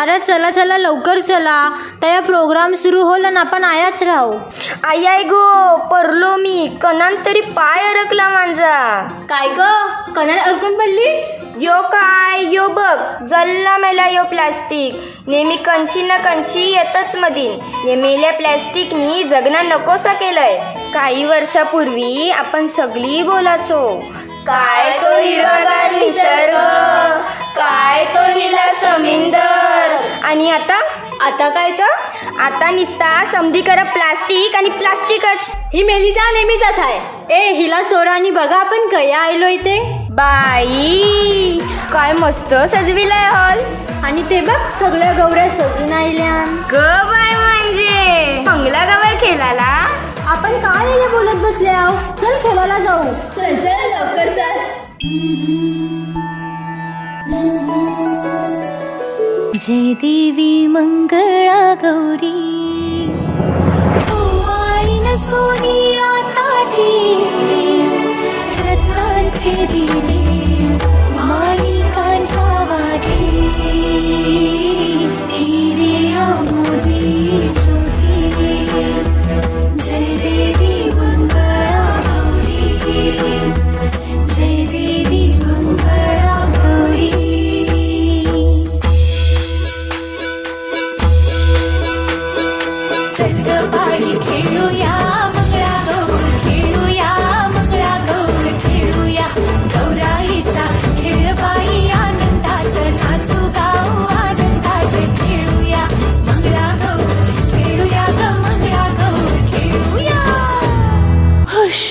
अरे चला चला लवकर चला, त्या प्रोग्राम सुरू होल ना आपण आयाच राहू. आई आई गो परलो मी, कणान तरी पाय अडकला माझा. काय ग कणान अडकून पडलीस? यो काय यो बघ जल्ला मेला यो प्लास्टिक. नेहमी कंची ना कंची येतच मधीन. ये मेल्या प्लॅस्टिकनी जगना नकोसा केलंय. काही वर्षापूर्वी आपण सगळी बोलाचो काय तो हिरवागार निसर्ग, काय तो नीला समुद्र. आणि आता काय तर आता निसता समधी करा प्लास्टिक आणि प्लास्टिकच. ही मेलीचा नेहमीचाच आहे. ए हिला सोडा आणि बघा आपण कया आलो इथे. बाई काय मस्त सजविलाय हॉल. आणि ते बघ सगळ्या गौऱ्या सजून आल्या. ग बाय म्हणजे मंगला गवर खेळाला. आपण काय बोलत बसले आहो, चल खेळायला जाऊ. चल चल लवकर चल. जय देवी मंगळा गौरी आईन सोनिया ताठी रत्नांचे दिवे माणिकांच्या वाटे हिरे मोदी ज्योती. जय देवी मंगळा गौरी, जय देवी मंगळा गौरी. बाई खेळूया मंगळा गौर, खेळूया मंगळा गौर, खेळूया गौराईचा खेळ बाई आनंदात नाचू गाऊ आनंदात. खेळूया मंगळा गौर, खेळूया ग मंगळा गौर, खेळूया. हुश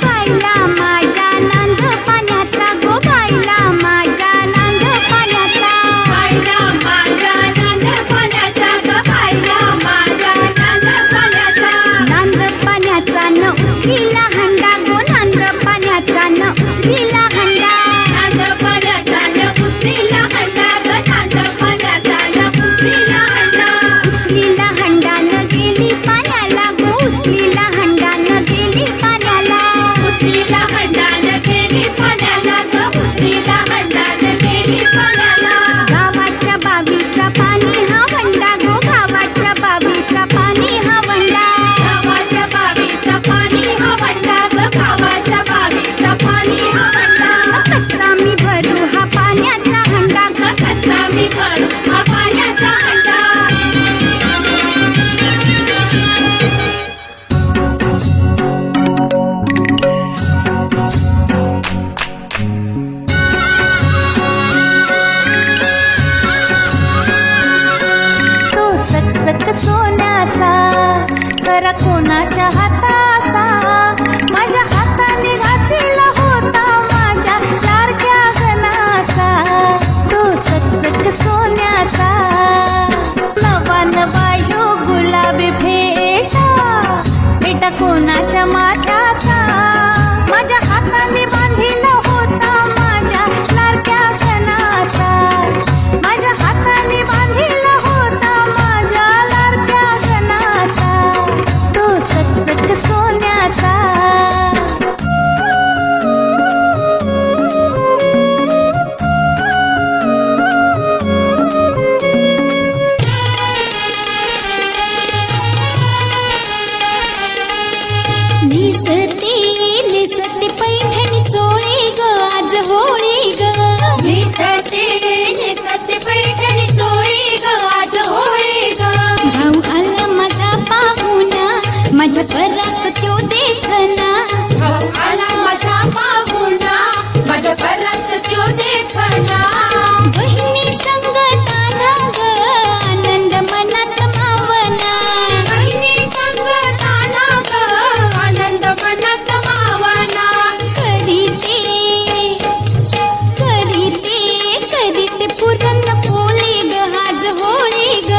बाईला माझ्या नांद पाण्याचा गो, बाईला माझ्या नांद पाण्याचा, बाईला माझ्या नांद पाण्याचा ग, बाईला माझ्या नांद पाण्याचा. नांद पाण्याचा न उचलीला हंडा गो, नांद पाण्याचा न उचलीला हंडा, नांद पाण्याचा न उचलीला हंडा ग, नांद पाण्याचा न उचलीला हंडा. उचलीला हंडा न गेली पाण्याला गो, उचलीला हंडा न गेली पाण्याला, उचलीला हंडा न गेली पाण्याला ग, उचलीला हंडा न गेली पाण्याला. गावाच्या बाबीचा पाणी हा वंडा गो, गावाच्या बाबीचा पाणी हा वंडा, गावाच्या बाबीचा पाणी हा वंडा ग, गावाच्या बाबीचा पाणी हा वंडा. कसा मी भरू हा पाण्याचा हंडा ग, कसा मी भरू हा पाण्याचा हंडा. तो चकचक सोन्याचा करा कोणाच्या हाताचा, माझ्या हाताने घातलेला होता माझ्या लाडक्या गणाचा. तो चकचक सोन्याचा नवा नवा यो गुलाबी फेटा, बेटा कोणाच्या माथ्याचा, माझ्या हाताने बांधिला होता माझ्या लाडक्या गणाचा, माझ्या हाताने बांधिला होता माझ्या लाडक्या गणाचा. तो चकचक सोन्याचा. निसते पैठणी चोळी ग आज होळी ग, निसते पैठणी चोळी ग आज होळी ग. भाऊ आला माझा पाहुणा, माझ्या परास त्यो देखना, भाऊ आला माझा पाहुणा, माझ्या परास त्यो देखना. बहिणी संगताना ग आनंद मनात मावना, बहिणी संगताना ग आनंद मनात मावना. करीते पुरण पोळी ग आज होळी ग,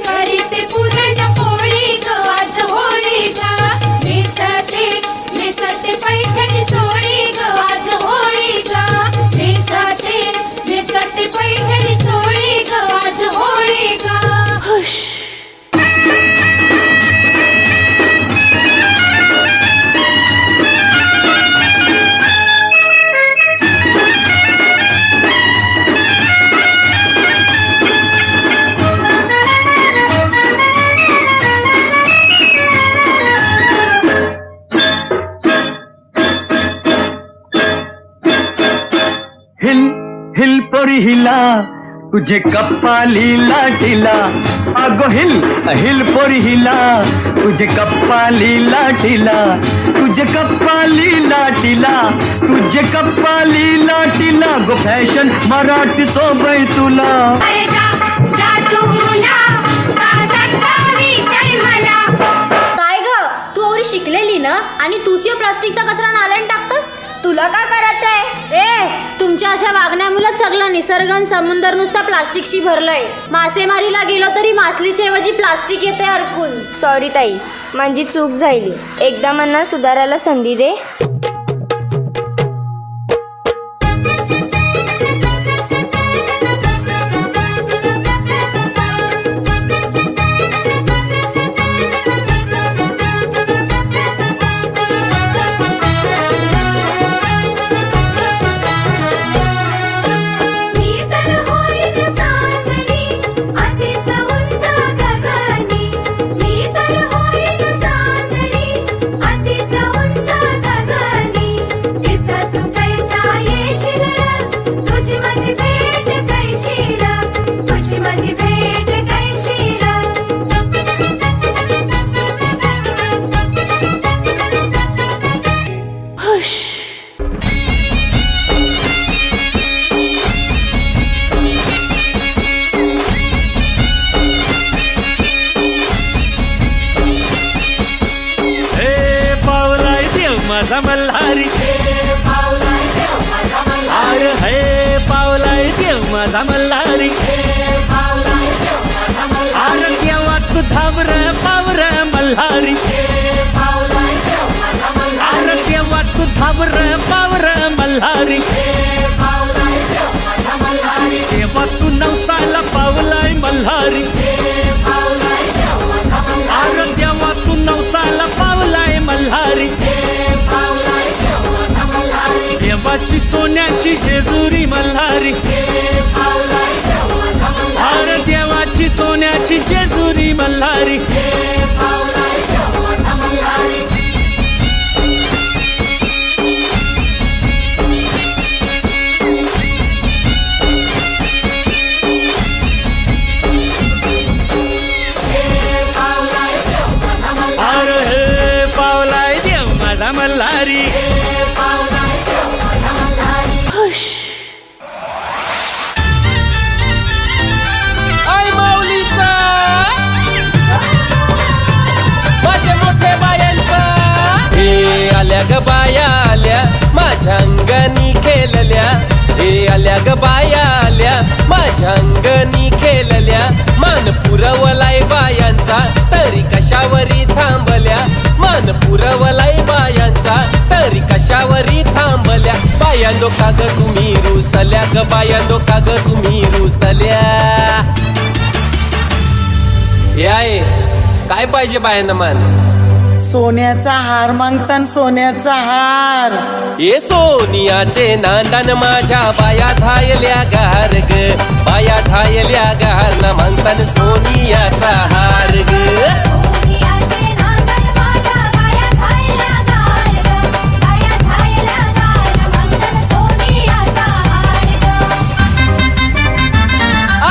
करीते पुरण पोळी ग आज होळी ग. निसते पैठणी चोळी ग आज होळी ग, निसते पैठणी चोळी ग आज होळी ग. हुश पोरी हिला तुझे कपाली लाटीला अगो हिल हिल पोरी हिला तुझे कपाली लाटीला तुझे कपाली लाटीला तुझे कपाली लाटीला गो फॅशन मराठी सोबय तुला अरे जा जा तू मुला काय ग तू एवढी शिकलेली ना आणि तूच या प्लास्टिकचा कचरा नाल्यात टाकतोस. तुला काय करायचंय? ए तुमच्या अशा वागण्यामुळेच सगळा निसर्ग आणि समुद्र नुसता प्लास्टिकशी भरलंय. मासेमारीला गेलो तरी मासलीच्या ऐवजी प्लास्टिक येते अडकून. सॉरी ताई, माझी चूक झाली. एकदा मला सुधारायला संधी दे. माझा मल्हारी अरे हे पावलाय देव माझा मल्हारी अरे देवा तू धावर पावर मल्हारी अरे देवा तू धावर पावर मल्हारी देवा तू नवसाला पावलाय मल्हारी अरे देवा तू नवसाला पावलाय मल्हारी देवाची सोन्याची जेजुरी मल्हारी अरे देवाची सोन्याची जेजुरी मल्हारी अरे हे पावलाय देव माझा मल्हारी आल्या ग बाया आल्या माझ्या अंगणी खेळल्या हे आल्या ग बाया आल्या माझ्या अंगणी खेळल्या मान पुरवलाय बायांचा तरी कशावरी थांबल्या मान पुरवलाय बायांचा तरी कशावरी थांबल्या बायांदो का ग तुम्ही रुसल्या ग बायांदो का ग तुम्ही रुसल्या याय काय पाहिजे बायांना मान सोन्याचा हार मागतान सोन्याचा हार ये सोनियाचे नांदन माझ्या बाया झायल्या गार ग बाया झायल्या गार ना मागतान सोनियाचा हार ग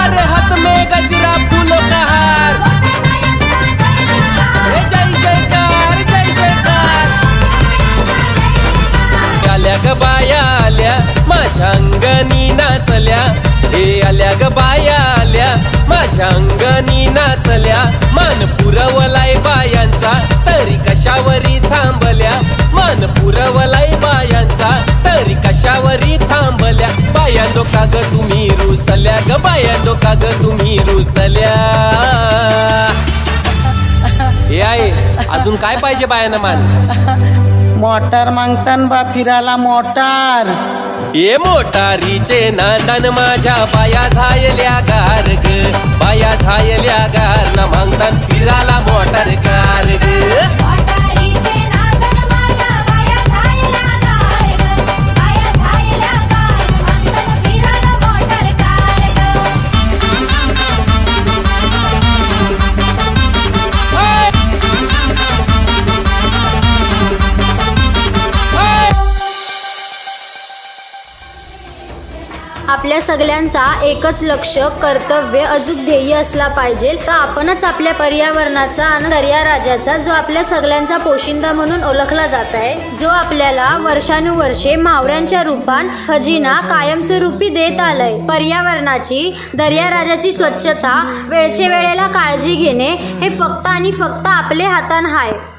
अरे हाथ में गजरा फूलों का हार जय जयकार जय जयकार आल्या ग बाया आल्या माझ्या अंगणी नाचल्या हे आल्या ग बाया आल्या माझ्या अंगणी नाचल्या मान पुरवलाय बायांचा तरी कशावरी थांबल्या मान पुरवलाय बायांचा तरी कशावरी थांबल्या बायांदो का ग तुम्ही रुसल्या ग बायांदो का ग तुम्ही रुसल्या याय अजून काय पाहिजे बायांना मान मोटार मागतान बा फिरायला मोटार ये मोटारीचे नांदन माझ्या बाया झायल्या गार ग बाया झायल्या गार ना मागतान फिरायला मोटार कार ग आपल्या सगळ्यांचा एकच लक्ष, कर्तव्य, अचूक ध्येय असला पाहिजे तर आपणच आपल्या पर्यावरणाचा आणि दर्याराजाचा, जो आपल्या सगळ्यांचा पोशिंदा म्हणून ओळखला जात आहे, जो आपल्याला वर्षानुवर्षे मावऱ्यांच्या रूपान खजिना कायमस्वरूपी देत आलंय, पर्यावरणाची, दर्याराजाची स्वच्छता, वेळचे वेळेला काळजी घेणे हे फक्त आणि फक्त आपले हातान आहे.